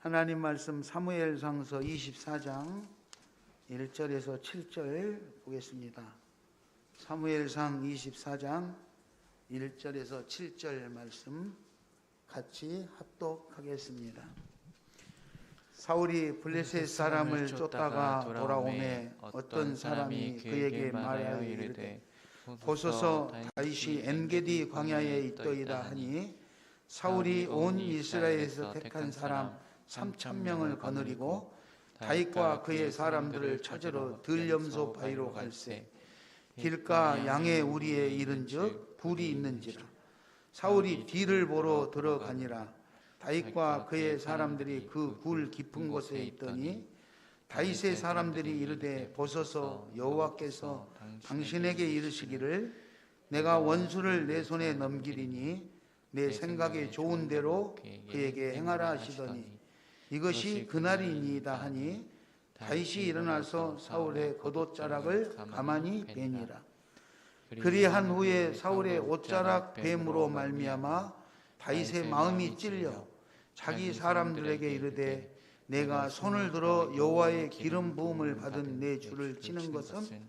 하나님 말씀 사무엘상서 24장 1절에서 7절 보겠습니다. 사무엘상 24장 1절에서 7절 말씀 같이 합독하겠습니다. 사울이 블레셋 사람을 쫓다가 돌아오매 어떤 사람이 그에게 말하여 이르되 보소서 다윗이 엔게디 광야에 있더이다 하니 사울이 온 이스라엘에서 택한 사람 3,000명을 거느리고 다윗과 그의 사람들을 찾으러 들염소 바위로 갈새 길가 양의 우리에 이른즉 굴이 있는지라. 사울이 뒤를 보러 들어가니라. 다윗과 그의 사람들이 그 굴 깊은 곳에 있더니 다윗의 사람들이 이르되 보소서 여호와께서 당신에게 이르시기를 내가 원수를 내 손에 넘기리니 내 생각에 좋은 대로 그에게 행하라 하시더니 이것이 그날이니이다 하니 다윗이 일어나서 사울의 겉옷자락을 가만히 베니라. 그리한 후에 사울의 옷자락 뱀으로 말미암아 다윗의 마음이 찔려 자기 사람들에게 이르되 내가 손을 들어 여호와의 기름 부음을 받은 내 주를 치는 것은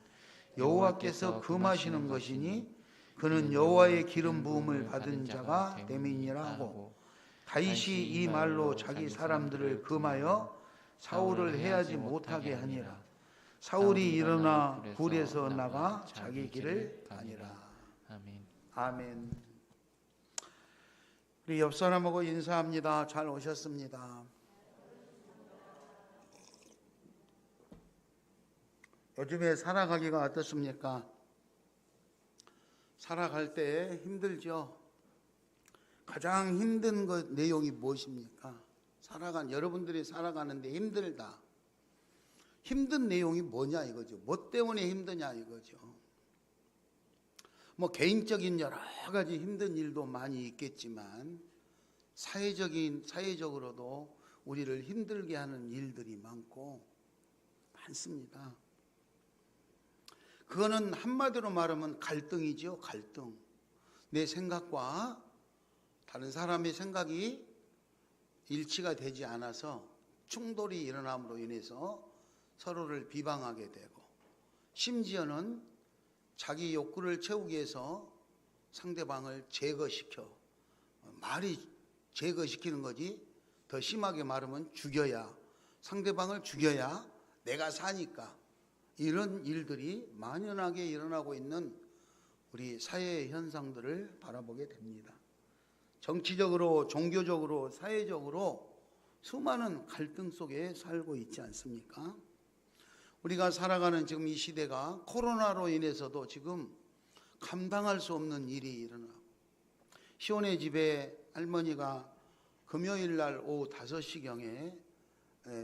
여호와께서 금하시는 것이니 그는 여호와의 기름 부음을 받은 자가 됨이니라 하고 다윗이 이 말로 자기 사람들을 금하여 사울을 해하지 못하게 하니라. 사울이 일어나 굴에서 나가 자기 길을 가니라. 아멘. 우리 옆 사람하고 인사합니다. 잘 오셨습니다. 요즘에 살아가기가 어떻습니까? 살아갈 때 힘들죠? 가장 힘든 내용이 무엇입니까? 여러분들이 살아가는데 힘들다. 힘든 내용이 뭐냐 이거죠. 뭐 때문에 힘드냐 이거죠. 뭐 개인적인 여러 가지 힘든 일도 많이 있겠지만 사회적으로도 우리를 힘들게 하는 일들이 많습니다. 그거는 한마디로 말하면 갈등이죠. 갈등. 내 생각과 다른 사람의 생각이 일치가 되지 않아서 충돌이 일어남으로 인해서 서로를 비방하게 되고 심지어는 자기 욕구를 채우기 위해서 상대방을 말이 제거시키는 거지 더 심하게 말하면 상대방을 죽여야 내가 사니까 이런 일들이 만연하게 일어나고 있는 우리 사회의 현상들을 바라보게 됩니다. 정치적으로, 종교적으로, 사회적으로 수많은 갈등 속에 살고 있지 않습니까? 우리가 살아가는 지금 이 시대가 코로나로 인해서도 지금 감당할 수 없는 일이 일어나고 시온의 집에 할머니가 금요일 날 오후 5시경에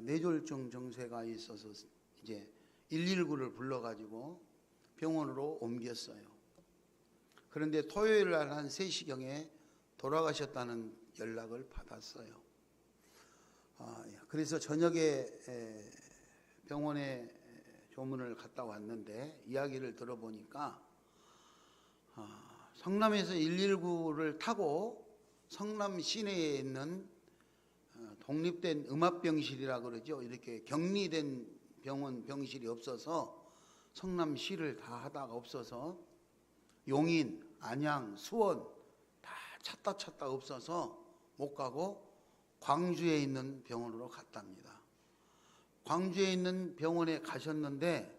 뇌졸중 증세가 있어서 이제 119를 불러가지고 병원으로 옮겼어요. 그런데 토요일 날 한 3시경에 돌아가셨다는 연락을 받았어요. 그래서 저녁에 병원에 조문을 갔다 왔는데 이야기를 들어보니까 성남에서 119를 타고 성남 시내에 있는 독립된 음압병실이라 그러죠. 이렇게 격리된 병실이 없어서 성남시를 다 하다가 없어서 용인, 안양, 수원 다 찾다 없어서 못 가고 광주에 있는 병원으로 갔답니다. 광주에 있는 병원에 가셨는데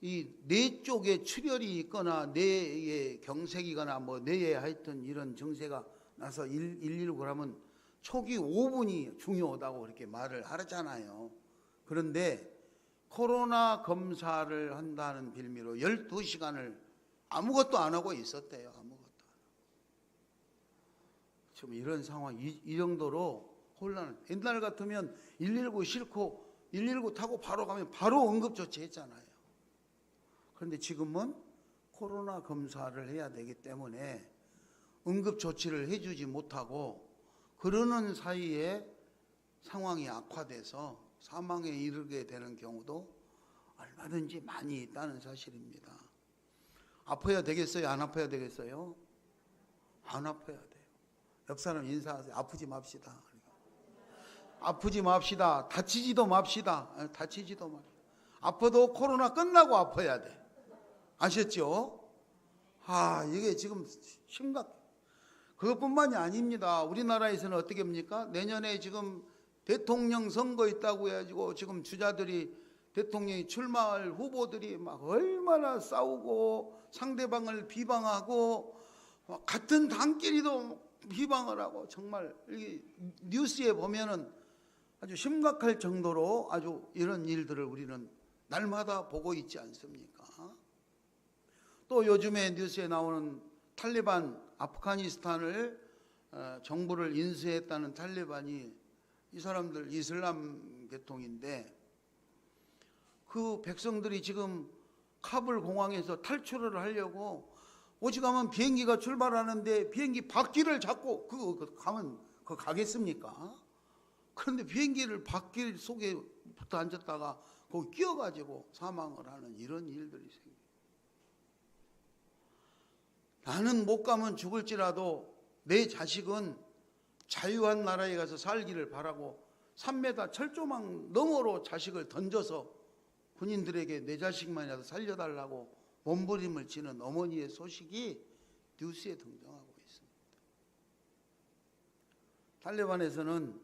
이 뇌 쪽에 출혈이 있거나 뇌에 경색이거나 뇌에 하여튼 이런 증세가 나서 119를 하면 초기 5분이 중요하다고 그렇게 말을 하잖아요. 그런데 코로나 검사를 한다는 빌미로 12시간을 아무것도 안 하고 있었대요. 아무것도 안 하고. 지금 이런 상황, 이 정도로 혼란을. 옛날 같으면 119 싫고 119 타고 바로 가면 바로 응급조치 했잖아요. 그런데 지금은 코로나 검사를 해야 되기 때문에 응급조치를 해주지 못하고 그러는 사이에 상황이 악화돼서 사망에 이르게 되는 경우도 얼마든지 많이 있다는 사실입니다. 아파야 되겠어요? 안 아파야 되겠어요? 안 아파야 돼요. 옆 사람 인사하세요. 아프지 맙시다. 아프지 맙시다. 다치지도 맙시다. 다치지도 맙시다. 아파도 코로나 끝나고 아파야 돼. 아셨죠? 이게 지금 심각해. 그것뿐만이 아닙니다. 우리나라에서는 어떻게 합니까? 내년에 지금 대통령 선거 있다고 해가지고 지금 주자들이 대통령이 출마할 후보들이 막 얼마나 싸우고 상대방을 비방하고 같은 당끼리도 비방을 하고 정말 뉴스에 보면은 아주 심각할 정도로 아주 이런 일들을 우리는 날마다 보고 있지 않습니까? 또 요즘에 뉴스에 나오는 탈레반 아프가니스탄을 정부를 인수했다는 탈레반이 이 사람들 이슬람 계통인데 그 백성들이 지금 카불 공항에서 탈출을 하려고 오직하면 비행기가 출발하는데 비행기 바퀴를 잡고 가면 가겠습니까? 그런데 비행기를 바퀴 속에 붙어 앉았다가 거기 끼어가지고 사망을 하는 이런 일들이 생겨요. 나는 못 가면 죽을지라도 내 자식은 자유한 나라에 가서 살기를 바라고 3m 철조망 너머로 자식을 던져서 군인들에게 내 자식만이라도 살려달라고 몸부림을 치는 어머니의 소식이 뉴스에 등장하고 있습니다. 탈레반에서는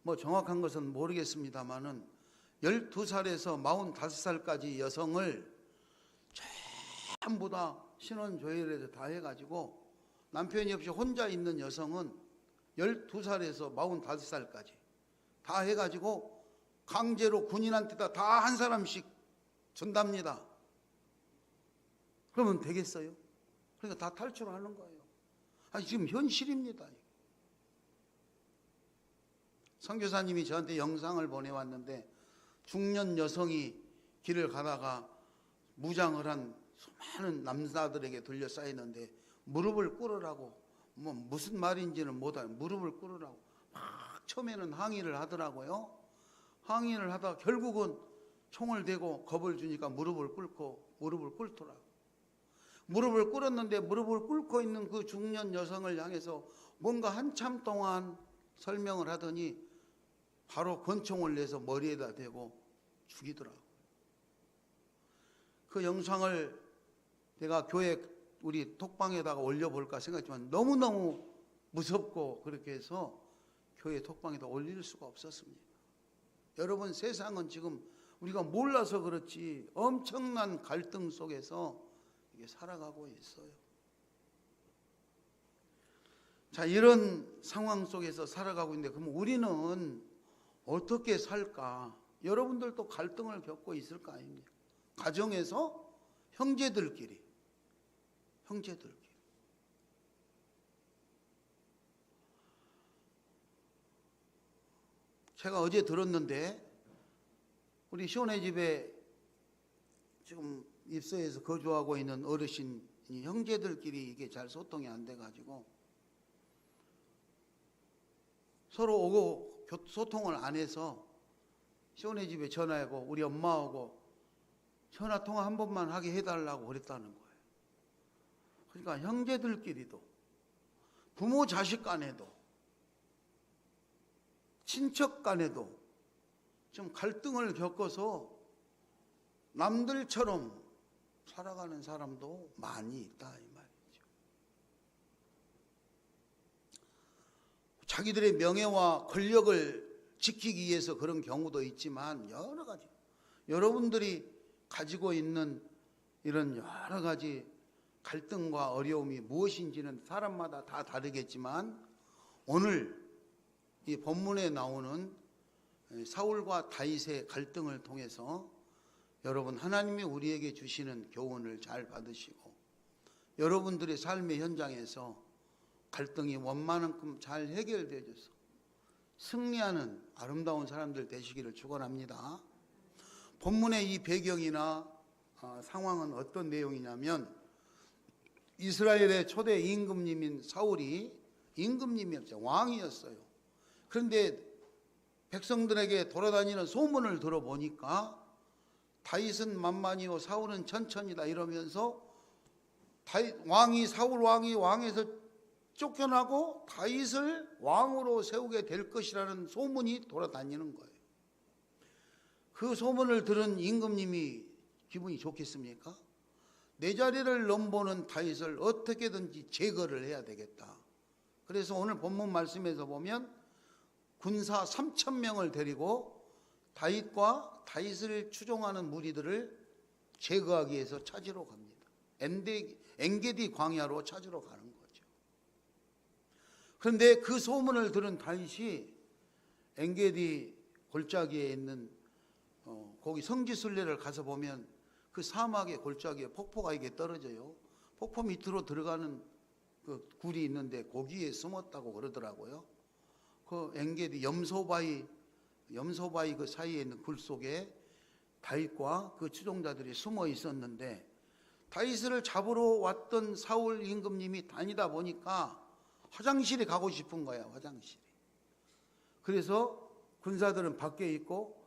뭐 정확한 것은 모르겠습니다만은 12살에서 45살까지 여성을 전부 다 신원조회를 다 해가지고 남편이 없이 혼자 있는 여성은 12살에서 45살까지 다 해가지고 강제로 군인한테 다 한 사람씩 준답니다. 그러면 되겠어요? 그러니까 다 탈출하는 거예요. 지금 현실입니다. 선교사님이 저한테 영상을 보내왔는데 중년 여성이 길을 가다가 무장을 한 수많은 남자들에게 둘러싸이는데 무릎을 꿇으라고 무슨 말인지는 못하고 무릎을 꿇으라고 막 처음에는 항의를 하더라고요. 항의를 하다가 결국은 총을 대고 겁을 주니까 무릎을 꿇더라고. 무릎을 꿇었는데 무릎을 꿇고 있는 그 중년 여성을 향해서 뭔가 한참 동안 설명을 하더니 바로 권총을 내서 머리에다 대고 죽이더라고. 그 영상을 내가 교회 우리 톡방에다가 올려볼까 생각했지만 너무너무 무섭고 그렇게 해서 교회 톡방에다 올릴 수가 없었습니다. 여러분, 세상은 지금 우리가 몰라서 그렇지 엄청난 갈등 속에서 이게 살아가고 있어요. 자, 이런 상황 속에서 살아가고 있는데 그럼 우리는 어떻게 살까? 여러분들도 갈등을 겪고 있을 거 아닙니까? 가정에서 형제들끼리. 제가 어제 들었는데 우리 시온의 집에 지금 입소해서 거주하고 있는 어르신이 형제들끼리 이게 잘 소통이 안 돼가지고 서로 오고 소통을 안 해서 시온의 집에 전화하고 우리 엄마하고 전화 통화 한 번만 하게 해달라고 그랬다는 거예요. 그러니까 형제들끼리도 부모 자식 간에도 친척 간에도 좀 갈등을 겪어서 남들처럼 살아가는 사람도 많이 있다 이 말이죠. 자기들의 명예와 권력을 지키기 위해서 그런 경우도 있지만 여러 가지 여러분들이 가지고 있는 이런 여러 가지 갈등과 어려움이 무엇인지는 사람마다 다 다르겠지만 오늘 이 본문에 나오는 사울과 다윗의 갈등을 통해서 여러분 하나님이 우리에게 주시는 교훈을 잘 받으시고 여러분들의 삶의 현장에서 갈등이 원만한만큼 잘 해결되어져서 승리하는 아름다운 사람들 되시기를 축원합니다. 본문의 이 배경이나 상황은 어떤 내용이냐면 이스라엘의 초대 임금님인 사울이 임금님이었죠. 왕이었어요. 그런데 백성들에게 돌아다니는 소문을 들어보니까 다윗은 만만이요 사울은 천천이다 이러면서 사울 왕이 왕에서 쫓겨나고 다윗을 왕으로 세우게 될 것이라는 소문이 돌아다니는 거예요. 그 소문을 들은 임금님이 기분이 좋겠습니까? 내 자리를 넘보는 다윗을 어떻게든지 제거를 해야 되겠다. 그래서 오늘 본문 말씀에서 보면 군사 3,000명을 데리고 다윗과 다윗을 추종하는 무리들을 제거하기 위해서 찾으러 갑니다. 엔게디 광야로 찾으러 가는 거죠. 그런데 그 소문을 들은 다윗이 엔게디 골짜기에 있는 거기 성지순례를 가서 보면 그 사막의 골짜기에 폭포가 이게 떨어져요. 폭포 밑으로 들어가는 그 굴이 있는데 거기에 숨었다고 그러더라고요. 그 엔게디 염소바위 그 사이에 있는 굴 속에 다윗과 그 추종자들이 숨어 있었는데 다윗을 잡으러 왔던 사울 임금님이 다니다 보니까 화장실에 가고 싶은 거야. 화장실에. 그래서 군사들은 밖에 있고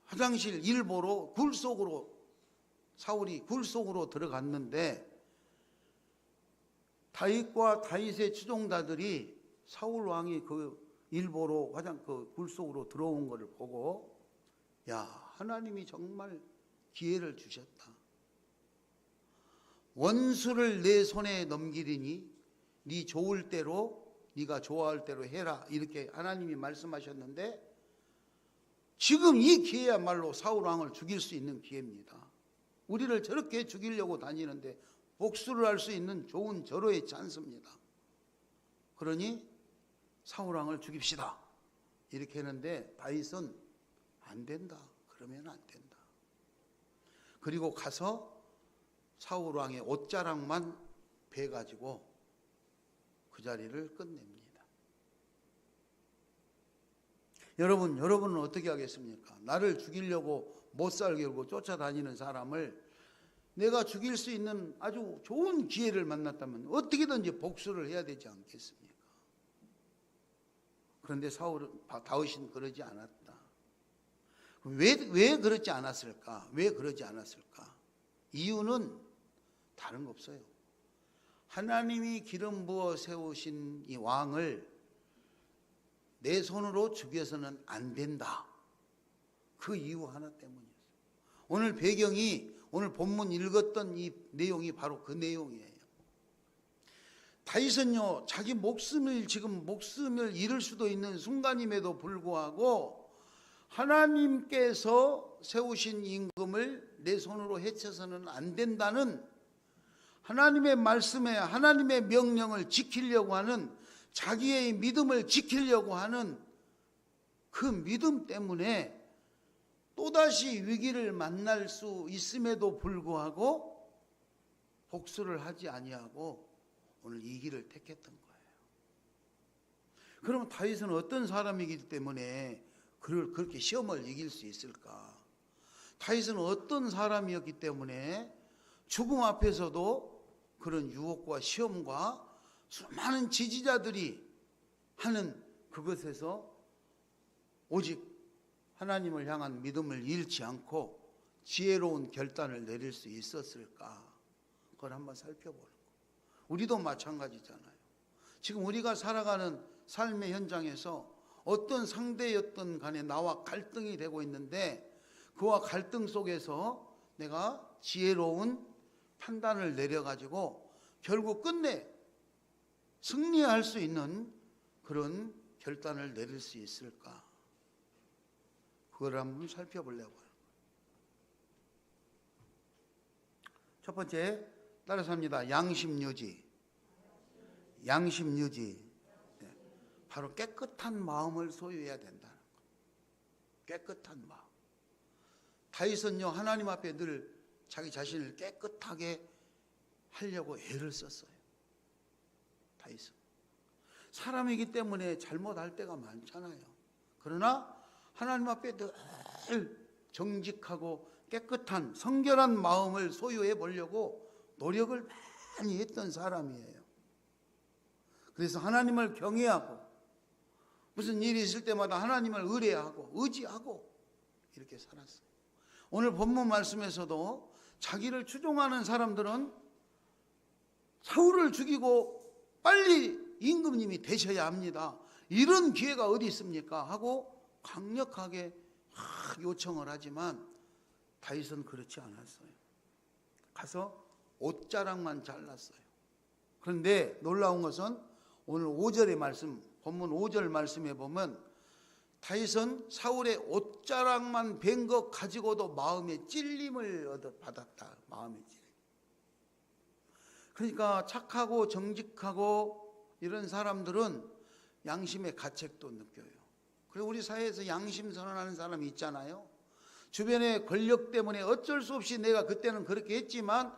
화장실 일보로 사울이 굴 속으로 들어갔는데 다윗과 다윗의 추종자들이 사울 왕이 그 일보로 그 굴 속으로 들어온 것을 보고 야, 하나님이 정말 기회를 주셨다. 원수를 내 손에 넘기리니 네 좋을 대로 네가 좋아할 대로 해라. 이렇게 하나님이 말씀하셨는데 지금 이 기회야말로 사울 왕을 죽일 수 있는 기회입니다. 우리를 저렇게 죽이려고 다니는데 복수를 할 수 있는 좋은 절호의 찬스입니다. 그러니 사울 왕을 죽입시다. 이렇게 했는데 다윗은 안 된다. 그러면 안 된다. 그리고 가서 사울 왕의 옷자락만 베가지고 그 자리를 끝냅니다. 여러분은 어떻게 하겠습니까? 나를 죽이려고 못 살게 하고 쫓아다니는 사람을 내가 죽일 수 있는 아주 좋은 기회를 만났다면 어떻게든지 복수를 해야 되지 않겠습니까? 그런데 다윗은 그러지 않았다. 왜 그러지 않았을까? 왜 그러지 않았을까? 이유는 다른 거 없어요. 하나님이 기름 부어 세우신 이 왕을 내 손으로 죽여서는 안 된다. 그 이유 하나 때문이었어요. 오늘 배경이 오늘 본문 읽었던 이 내용이 바로 그 내용이에요. 다윗은요, 자기 목숨을 잃을 수도 있는 순간임에도 불구하고 하나님께서 세우신 임금을 내 손으로 해쳐서는 안 된다는 하나님의 말씀에 하나님의 명령을 지키려고 하는 자기의 믿음을 지키려고 하는 그 믿음 때문에 또다시 위기를 만날 수 있음에도 불구하고 복수를 하지 아니하고 오늘 이 길을 택했던 거예요. 그러면 다윗은 어떤 사람이기 때문에 그렇게 시험을 이길 수 있을까? 다윗은 어떤 사람이었기 때문에 죽음 앞에서도 그런 유혹과 시험과 수많은 지지자들이 하는 그것에서 오직 하나님을 향한 믿음을 잃지 않고 지혜로운 결단을 내릴 수 있었을까? 그걸 한번 살펴보는 거. 우리도 마찬가지잖아요. 지금 우리가 살아가는 삶의 현장에서 어떤 상대였든 간에 나와 갈등이 되고 있는데 그와 갈등 속에서 내가 지혜로운 판단을 내려가지고 결국 끝내 승리할 수 있는 그런 결단을 내릴 수 있을까? 그걸 한번 살펴보려고요. 첫 번째, 따라서 합니다. 양심유지. 바로 깨끗한 마음을 소유해야 된다는 것. 깨끗한 마음. 다윗은요, 하나님 앞에 늘 자기 자신을 깨끗하게 하려고 애를 썼어요. 다윗은. 사람이기 때문에 잘못할 때가 많잖아요. 그러나 하나님 앞에 늘 정직하고 깨끗한 성결한 마음을 소유해 보려고 노력을 많이 했던 사람이에요. 그래서 하나님을 경외하고 무슨 일이 있을 때마다 하나님을 의뢰하고 의지하고 이렇게 살았어요. 오늘 본문 말씀에서도 자기를 추종하는 사람들은 사울을 죽이고 빨리 임금님이 되셔야 합니다. 이런 기회가 어디 있습니까? 하고 강력하게 요청을 하지만 다윗은 그렇지 않았어요. 가서 옷자락만 잘랐어요. 그런데 놀라운 것은 오늘 5절의 말씀, 본문 5절 말씀에 보면 다윗은 사울의 옷자락만 벤 것 가지고도 마음의 찔림을 받았다. 마음의 찔림. 그러니까 착하고 정직하고 이런 사람들은 양심의 가책도 느껴요. 그리고 우리 사회에서 양심 선언하는 사람이 있잖아요. 주변의 권력 때문에 어쩔 수 없이 내가 그때는 그렇게 했지만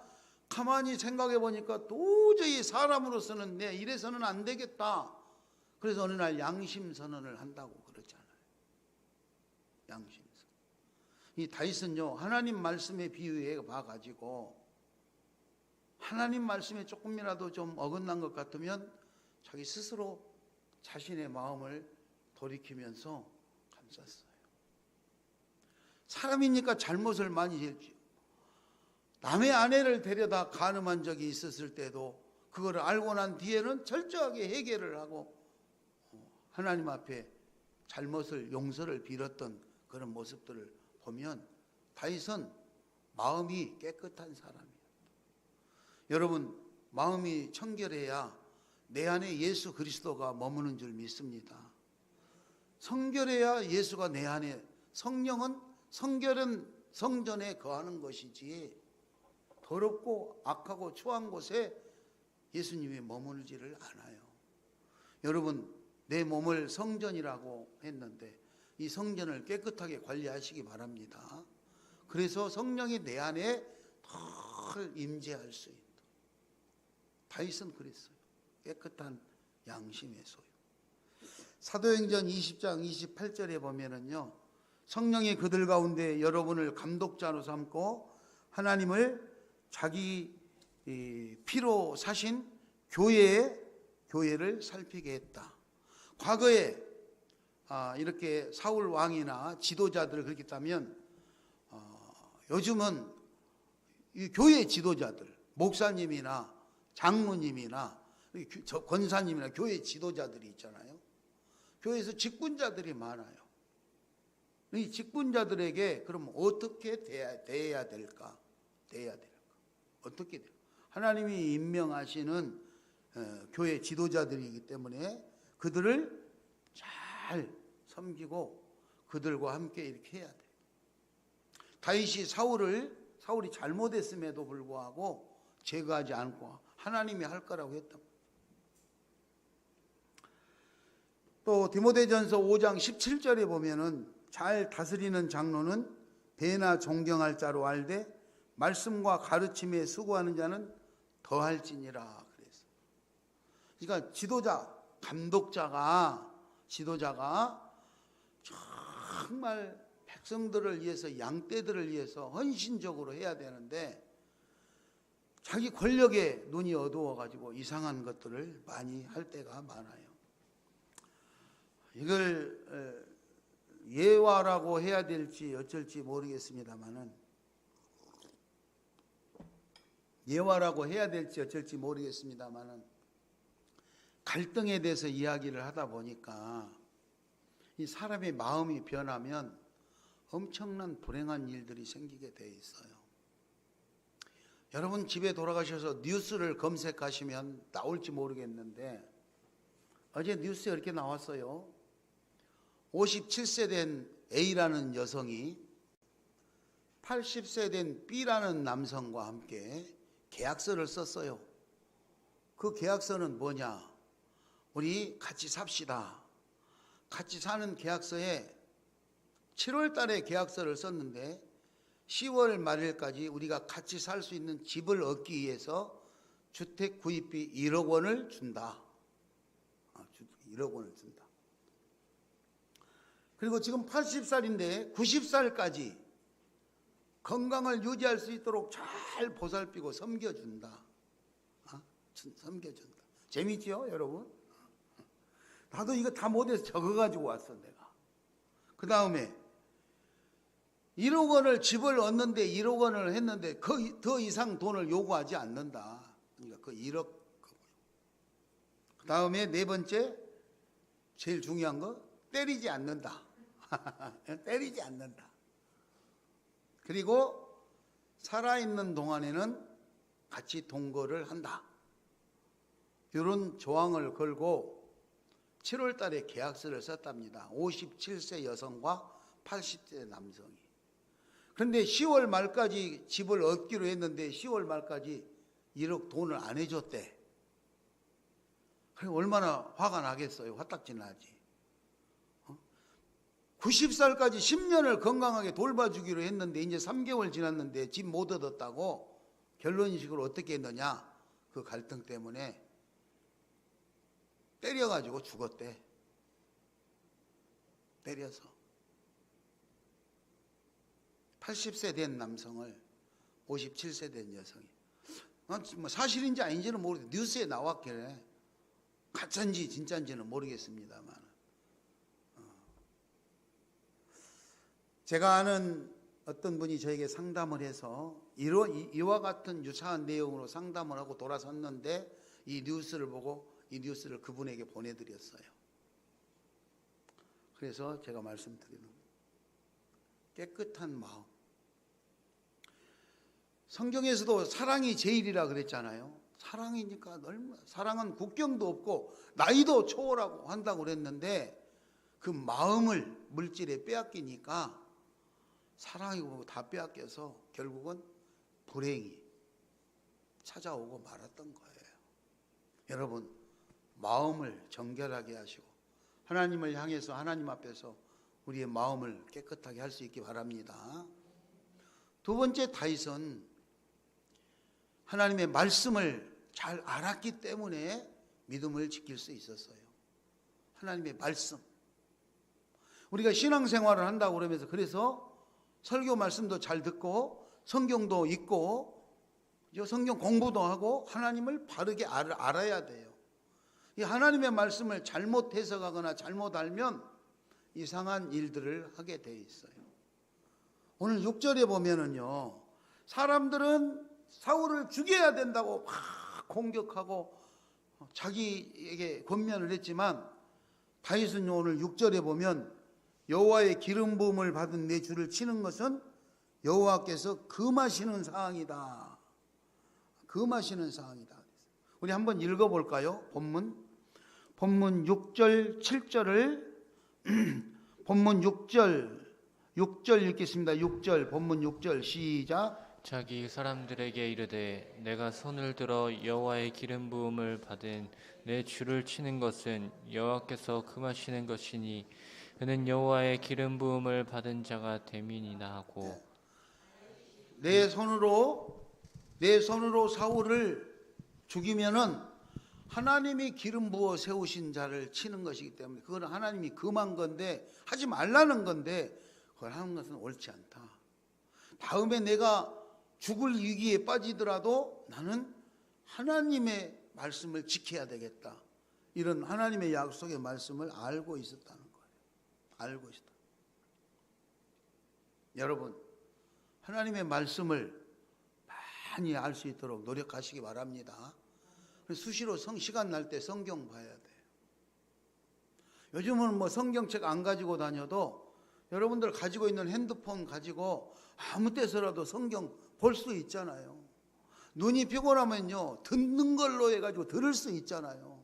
가만히 생각해 보니까 도저히 사람으로서는 내 이래서는 안 되겠다. 그래서 어느 날 양심 선언을 한다고 그러잖아요. 양심 선언. 이 다윗은요, 하나님 말씀에 비유해 봐가지고 하나님 말씀에 조금이라도 좀 어긋난 것 같으면 자기 스스로 자신의 마음을 돌이키면서 감쌌어요. 사람이니까 잘못을 많이 했죠. 남의 아내를 데려다 간음한 적이 있었을 때도 그거를 알고 난 뒤에는 철저하게 해결을 하고 하나님 앞에 잘못을 용서를 빌었던 그런 모습들을 보면 다윗은 마음이 깨끗한 사람이에요. 여러분, 마음이 청결해야 내 안에 예수 그리스도가 머무는 줄 믿습니다. 성결해야 예수가 내 안에, 성령은 성결은 성전에 거하는 것이지 더럽고 악하고 추한 곳에 예수님이 머물지를 않아요. 여러분, 내 몸을 성전이라고 했는데 이 성전을 깨끗하게 관리하시기 바랍니다. 그래서 성령이 내 안에 덜 임재할 수 있다. 다윗은 그랬어요. 깨끗한 양심의 소유. 사도행전 20장 28절에 보면은요, 성령이 그들 가운데 여러분을 감독자로 삼고 하나님을 자기 피로 사신 교회를 살피게 했다. 과거에 이렇게 사울 왕이나 지도자들을 그렇게 따면 요즘은 이 교회 지도자들, 목사님이나 장로님이나 권사님이나 교회 지도자들이 있잖아요. 교회에서 직분자들이 많아요. 이 직분자들에게 그럼 어떻게 대해야 될까? 어떻게 돼요? 하나님이 임명하시는 교회 지도자들이기 때문에 그들을 잘 섬기고 그들과 함께 이렇게 해야 돼요. 다윗이 사울이 잘못했음에도 불구하고 제거하지 않고 하나님이 할 거라고 했다. 또 디모데전서 5장 17절에 보면은 잘 다스리는 장로는 배나 존경할 자로 알되 말씀과 가르침에 수고하는 자는 더할지니라 그랬어요. 그러니까 지도자가 정말 백성들을 위해서, 양떼들을 위해서 헌신적으로 해야 되는데 자기 권력에 눈이 어두워가지고 이상한 것들을 많이 할 때가 많아요. 이걸 예화라고 해야 될지 어쩔지 모르겠습니다만은 갈등에 대해서 이야기를 하다 보니까 이 사람의 마음이 변하면 엄청난 불행한 일들이 생기게 돼 있어요. 여러분 집에 돌아가셔서 뉴스를 검색하시면 나올지 모르겠는데 어제 뉴스에 이렇게 나왔어요. 57세 된 A라는 여성이 80세 된 B라는 남성과 함께 계약서를 썼어요. 그 계약서는 뭐냐? 우리 같이 삽시다. 같이 사는 계약서에 7월 달에 계약서를 썼는데 10월 말일까지 우리가 같이 살 수 있는 집을 얻기 위해서 주택 구입비 1억 원을 준다. 1억 원을 준다. 그리고 지금 80살인데 90살까지 건강을 유지할 수 있도록 잘 보살피고 섬겨준다. 섬겨준다. 재밌지요, 여러분? 나도 이거 다 못해서 적어가지고 왔어, 내가. 그 다음에 1억 원을 집을 얻는데 1억 원을 했는데 더 이상 돈을 요구하지 않는다. 그러니까 그 1억 다음에 네 번째, 제일 중요한 거, 때리지 않는다. 때리지 않는다. 그리고 살아있는 동안에는 같이 동거를 한다. 이런 조항을 걸고 7월 달에 계약서를 썼답니다. 57세 여성과 80세 남성이. 그런데 10월 말까지 집을 얻기로 했는데 10월 말까지 1억 돈을 안 해줬대. 얼마나 화가 나겠어요. 화딱지 나지. 90살까지 10년을 건강하게 돌봐주기로 했는데 이제 3개월 지났는데 집 못 얻었다고 결론식으로 어떻게 했느냐. 그 갈등 때문에 때려가지고 죽었대. 때려서 80세 된 남성을 57세 된 여성이, 뭐 사실인지 아닌지는 모르겠는데 뉴스에 나왔길래 가짜인지 진짜인지는 모르겠습니다만, 제가 아는 어떤 분이 저에게 상담을 해서 이와 같은 유사한 내용으로 상담을 하고 돌아섰는데 이 뉴스를 보고 이 뉴스를 그분에게 보내드렸어요. 그래서 제가 말씀드리는 거예요. 깨끗한 마음. 성경에서도 사랑이 제일이라 그랬잖아요. 사랑이니까 사랑은 국경도 없고 나이도 초월하고 한다고 그랬는데 그 마음을 물질에 빼앗기니까 사랑이고 다 빼앗겨서 결국은 불행이 찾아오고 말았던 거예요. 여러분, 마음을 정결하게 하시고 하나님을 향해서 하나님 앞에서 우리의 마음을 깨끗하게 할 수 있기 바랍니다. 두 번째, 다윗은 하나님의 말씀을 잘 알았기 때문에 믿음을 지킬 수 있었어요. 하나님의 말씀. 우리가 신앙생활을 한다고 그러면서 그래서 설교 말씀도 잘 듣고 성경도 읽고 성경 공부도 하고 하나님을 바르게 알아야 돼요. 이 하나님의 말씀을 잘못 해석하거나 잘못 알면 이상한 일들을 하게 돼 있어요. 오늘 6절에 보면은요, 사람들은 사울을 죽여야 된다고 막 공격하고 자기에게 권면을 했지만 다윗은 오늘 6절에 보면 여호와의 기름 부음을 받은 내 주를 치는 것은 여호와께서 금하시는 사항이다. 금하시는 사항이다. 우리 한번 읽어볼까요? 본문 6절 7절을 본문 6절 읽겠습니다. 6절 본문 6절 시작. 자기 사람들에게 이르되 내가 손을 들어 여호와의 기름 부음을 받은 내 주를 치는 것은 여호와께서 금하시는 것이니 그는 여호와의 기름 부음을 받은 자가 됨이니라 하고, 내 손으로 사울을 죽이면은 하나님이 기름 부어 세우신 자를 치는 것이기 때문에 그건 하나님이 금한 건데, 하지 말라는 건데 그걸 하는 것은 옳지 않다. 다음에 내가 죽을 위기에 빠지더라도 나는 하나님의 말씀을 지켜야 되겠다. 이런 하나님의 약속의 말씀을 알고 있었다는 거예요. 알고 있었다. 여러분, 하나님의 말씀을 많이 알 수 있도록 노력하시기 바랍니다. 수시로 시간 날 때 성경 봐야 돼요. 요즘은 뭐 성경책 안 가지고 다녀도 여러분들 가지고 있는 핸드폰 가지고 아무 때서라도 성경 볼 수 있잖아요. 눈이 피곤하면요, 듣는 걸로 해가지고 들을 수 있잖아요.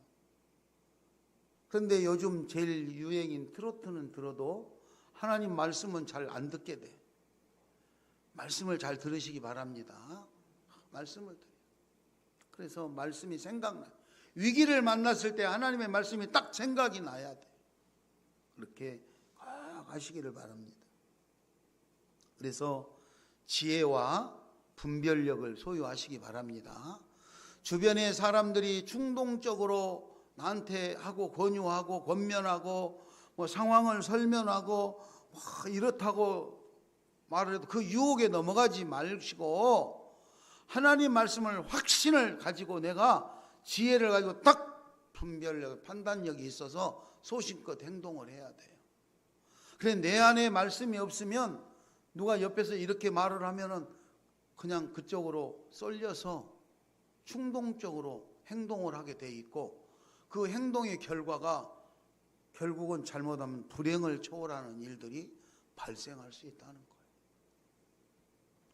그런데 요즘 제일 유행인 트로트는 들어도 하나님 말씀은 잘 안 듣게 돼. 말씀을 잘 들으시기 바랍니다. 말씀을 들어요. 그래서 말씀이 생각나요. 위기를 만났을 때 하나님의 말씀이 딱 생각이 나야 돼. 그렇게 꼭 하시기를 바랍니다. 그래서 지혜와 분별력을 소유하시기 바랍니다. 주변의 사람들이 충동적으로 나한테 하고 권유하고 권면하고 뭐 상황을 설명하고 이렇다고 말을 해도 그 유혹에 넘어가지 마시고 하나님 말씀을 확신을 가지고 내가 지혜를 가지고 딱 분별력, 판단력이 있어서 소신껏 행동을 해야 돼요. 그래, 내 안에 말씀이 없으면 누가 옆에서 이렇게 말을 하면은 그냥 그쪽으로 쏠려서 충동적으로 행동을 하게 돼 있고, 그 행동의 결과가 결국은 잘못하면 불행을 초월하는 일들이 발생할 수 있다는 거예요.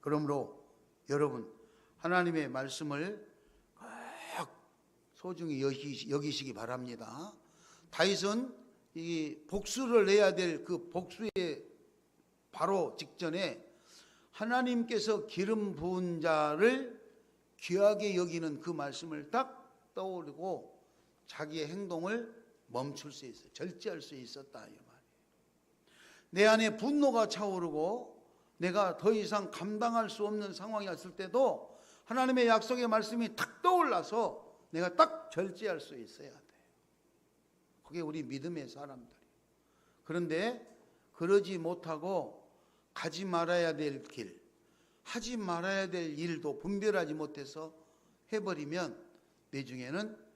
그러므로 여러분, 하나님의 말씀을 꼭 소중히 여기시기 바랍니다. 다윗은 이 복수를 해야 될 그 복수의 바로 직전에 하나님께서 기름 부은 자를 귀하게 여기는 그 말씀을 딱 떠오르고 자기의 행동을 멈출 수 있어요. 절제할 수 있었다 이 말이에요. 내 안에 분노가 차오르고 내가 더 이상 감당할 수 없는 상황이 왔을 때도 하나님의 약속의 말씀이 탁 떠올라서 내가 딱 절제할 수 있어야 돼요. 그게 우리 믿음의 사람들이에요. 그런데 그러지 못하고 가지 말아야 될 길, 하지 말아야 될 일도 분별하지 못해서 해버리면 나중에는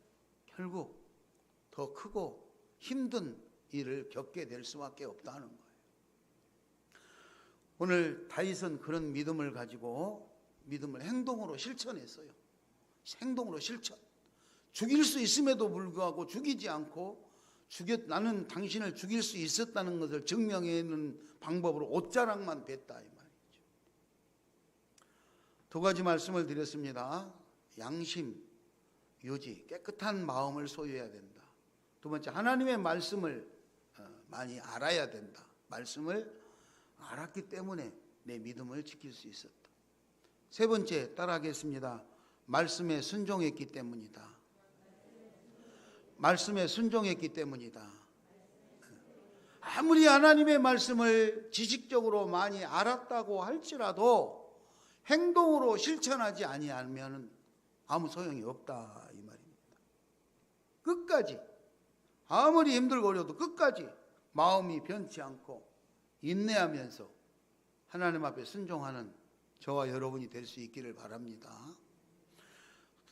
결국 더 크고 힘든 일을 겪게 될 수밖에 없다는 거예요. 오늘 다윗은 그런 믿음을 가지고 믿음을 행동으로 실천했어요. 행동으로 실천. 죽일 수 있음에도 불구하고 죽이지 않고 나는 당신을 죽일 수 있었다는 것을 증명하는 방법으로 옷자락만 뱉다 이 말이죠. 두 가지 말씀을 드렸습니다. 양심, 유지, 깨끗한 마음을 소유해야 된다. 두 번째, 하나님의 말씀을 많이 알아야 된다. 말씀을 알았기 때문에 내 믿음을 지킬 수 있었다. 세 번째, 따라하겠습니다. 말씀에 순종했기 때문이다. 말씀에 순종했기 때문이다. 아무리 하나님의 말씀을 지식적으로 많이 알았다고 할지라도 행동으로 실천하지 아니하면 아무 소용이 없다 이 말입니다. 끝까지 아무리 힘들고 어려도 끝까지 마음이 변치 않고 인내하면서 하나님 앞에 순종하는 저와 여러분이 될 수 있기를 바랍니다.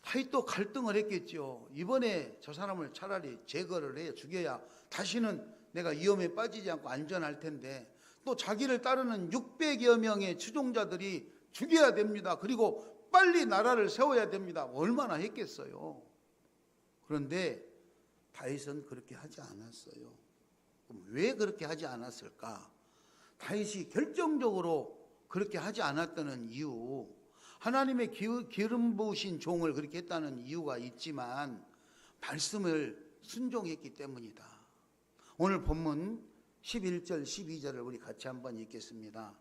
다윗도 갈등을 했겠죠. 이번에 저 사람을 차라리 제거를 해 죽여야 다시는 내가 위험에 빠지지 않고 안전할 텐데 또 자기를 따르는 600여 명의 추종자들이 죽여야 됩니다. 그리고 빨리 나라를 세워야 됩니다. 얼마나 했겠어요. 그런데 다윗은 그렇게 하지 않았어요. 그럼 왜 그렇게 하지 않았을까? 다윗이 결정적으로 그렇게 하지 않았다는 이유, 하나님의 기름 부으신 종을 그렇게 했다는 이유가 있지만 말씀을 순종했기 때문이다. 오늘 본문 11절 12절을 우리 같이 한번 읽겠습니다.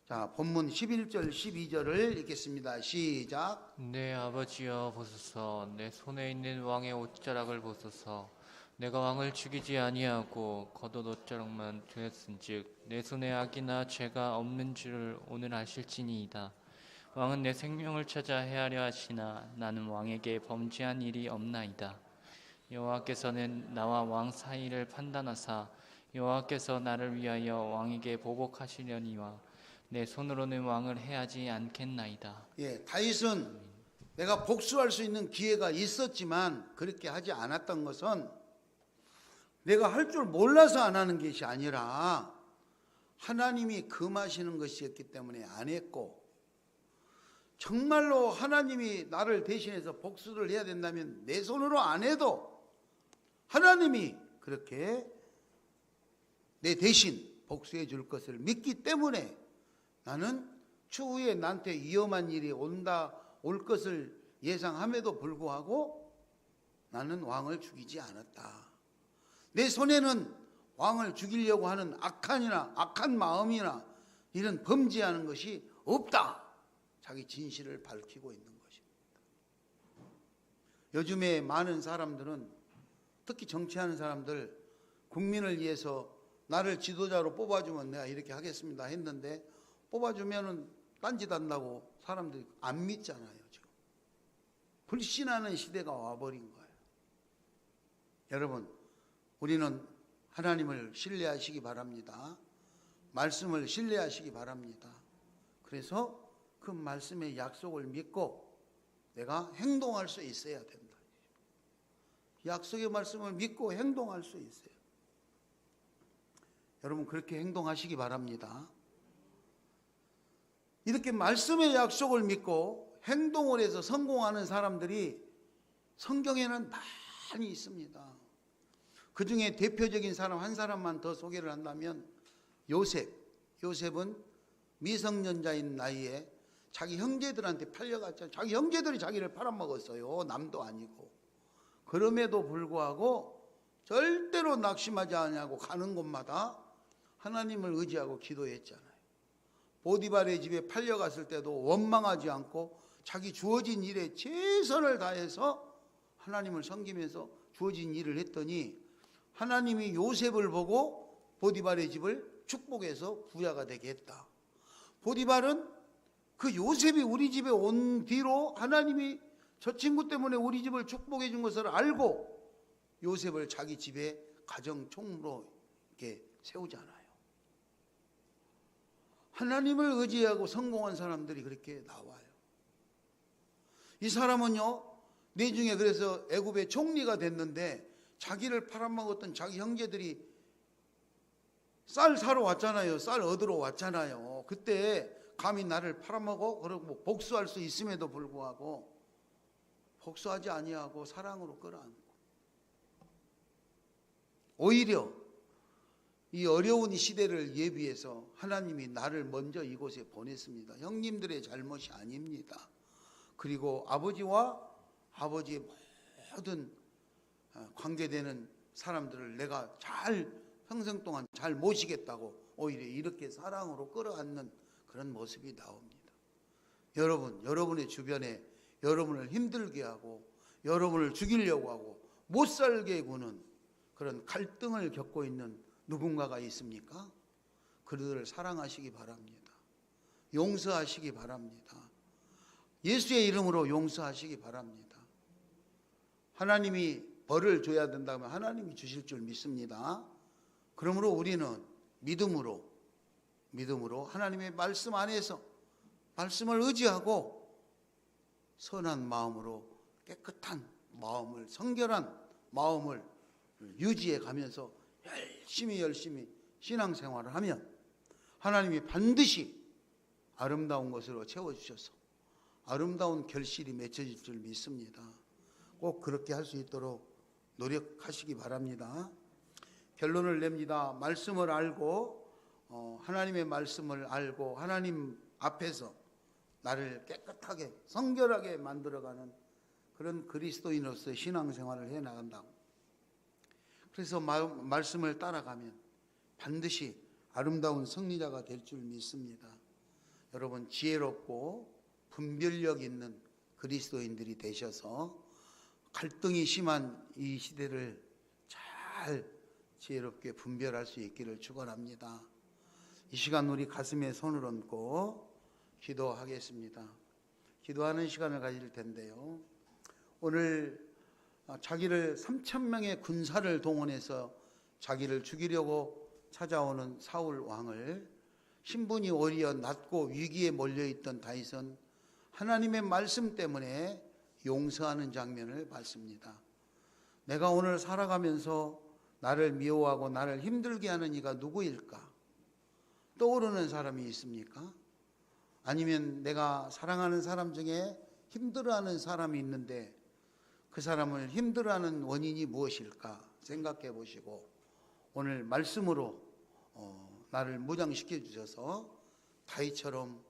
자, 본문 11절 12절을 읽겠습니다. 시작. 내 아버지여 보소서, 내 손에 있는 왕의 옷자락을 보소서. 내가 왕을 죽이지 아니하고 겉옷 옷자락만 되었은즉 내 손에 악이나 죄가 없는 줄을 오늘 아실지니이다. 왕은 내 생명을 찾아 해하려 하시나 나는 왕에게 범죄한 일이 없나이다. 여호와께서는 나와 왕 사이를 판단하사 여호와께서 나를 위하여 왕에게 보복하시려니와 내 손으로는 왕을 해하지 않겠나이다. 예, 다윗은 내가 복수할 수 있는 기회가 있었지만 그렇게 하지 않았던 것은 내가 할 줄 몰라서 안 하는 것이 아니라 하나님이 금하시는 것이었기 때문에 안 했고, 정말로 하나님이 나를 대신해서 복수를 해야 된다면 내 손으로 안 해도 하나님이 그렇게 내 대신 복수해 줄 것을 믿기 때문에 나는 추후에 나한테 위험한 일이 올 것을 예상함에도 불구하고 나는 왕을 죽이지 않았다. 내 손에는 왕을 죽이려고 하는 악한 마음이나 이런 범죄하는 것이 없다. 자기 진실을 밝히고 있는 것입니다. 요즘에 많은 사람들은, 특히 정치하는 사람들, 국민을 위해서 나를 지도자로 뽑아주면 내가 이렇게 하겠습니다 했는데 뽑아주면은 딴짓 한다고 사람들이 안 믿잖아요. 지금 불신하는 시대가 와버린 거예요. 여러분, 우리는 하나님을 신뢰하시기 바랍니다. 말씀을 신뢰하시기 바랍니다. 그래서 그 말씀의 약속을 믿고 내가 행동할 수 있어야 된다. 약속의 말씀을 믿고 행동할 수 있어요. 여러분, 그렇게 행동하시기 바랍니다. 이렇게 말씀의 약속을 믿고 행동을 해서 성공하는 사람들이 성경에는 많이 있습니다. 그 중에 대표적인 사람 한 사람만 더 소개를 한다면 요셉은 미성년자인 나이에 자기 형제들한테 팔려갔잖아요. 자기 형제들이 자기를 팔아먹었어요. 남도 아니고. 그럼에도 불구하고 절대로 낙심하지 않냐고 가는 곳마다 하나님을 의지하고 기도했잖아요. 보디발의 집에 팔려갔을 때도 원망하지 않고 자기 주어진 일에 최선을 다해서 하나님을 섬기면서 주어진 일을 했더니 하나님이 요셉을 보고 보디발의 집을 축복해서 부자가 되게 했다. 보디발은 그 요셉이 우리 집에 온 뒤로 하나님이 저 친구 때문에 우리 집을 축복해 준 것을 알고 요셉을 자기 집에 가정 총무로 이렇게 세우잖아요. 하나님을 의지하고 성공한 사람들이 그렇게 나와요. 이 사람은요, 내중에 그래서 애굽의 총리가 됐는데 자기를 팔아먹었던 자기 형제들이 쌀 사러 왔잖아요. 쌀 얻으러 왔잖아요. 그때 감히 나를 팔아먹어? 그러고 복수할 수 있음에도 불구하고 복수하지 아니하고 사랑으로 끌어안고 오히려 이 어려운 이 시대를 예비해서 하나님이 나를 먼저 이곳에 보냈습니다. 형님들의 잘못이 아닙니다. 그리고 아버지와 아버지의 모든 관계되는 사람들을 내가 잘 평생 동안 잘 모시겠다고 오히려 이렇게 사랑으로 끌어안는 그런 모습이 나옵니다. 여러분의 주변에 여러분을 힘들게 하고 여러분을 죽이려고 하고 못 살게 구는 그런 갈등을 겪고 있는 누군가가 있습니까? 그들을 사랑하시기 바랍니다. 용서하시기 바랍니다. 예수의 이름으로 용서하시기 바랍니다. 하나님이 벌을 줘야 된다면 하나님이 주실 줄 믿습니다. 그러므로 우리는 믿음으로 하나님의 말씀 안에서 말씀을 의지하고 선한 마음으로 깨끗한 마음을, 성결한 마음을 유지해 가면서 열심히 신앙생활을 하면 하나님이 반드시 아름다운 것으로 채워주셔서 아름다운 결실이 맺혀질 줄 믿습니다. 꼭 그렇게 할 수 있도록 노력하시기 바랍니다. 결론을 냅니다. 말씀을 알고 하나님의 말씀을 알고 하나님 앞에서 나를 깨끗하게 성결하게 만들어가는 그런 그리스도인으로서의 신앙생활을 해나간다고. 그래서 말씀을 따라가면 반드시 아름다운 승리자가 될 줄 믿습니다. 여러분 지혜롭고 분별력 있는 그리스도인들이 되셔서 갈등이 심한 이 시대를 잘 지혜롭게 분별할 수 있기를 축원합니다. 이 시간 우리 가슴에 손을 얹고 기도하겠습니다. 기도하는 시간을 가질 텐데요. 오늘 자기를 3,000명의 군사를 동원해서 자기를 죽이려고 찾아오는 사울 왕을 신분이 오히려 낮고 위기에 몰려있던 다윗은 하나님의 말씀 때문에 용서하는 장면을 봤습니다. 내가 오늘 살아가면서 나를 미워하고 나를 힘들게 하는 이가 누구일까? 떠오르는 사람이 있습니까? 아니면 내가 사랑하는 사람 중에 힘들어하는 사람이 있는데 그 사람을 힘들어하는 원인이 무엇일까 생각해 보시고 오늘 말씀으로 나를 무장시켜 주셔서 다윗처럼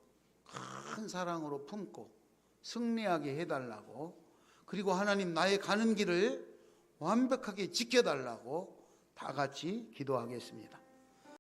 큰 사랑으로 품고 승리하게 해달라고, 그리고 하나님 나의 가는 길을 완벽하게 지켜달라고 다 같이 기도하겠습니다.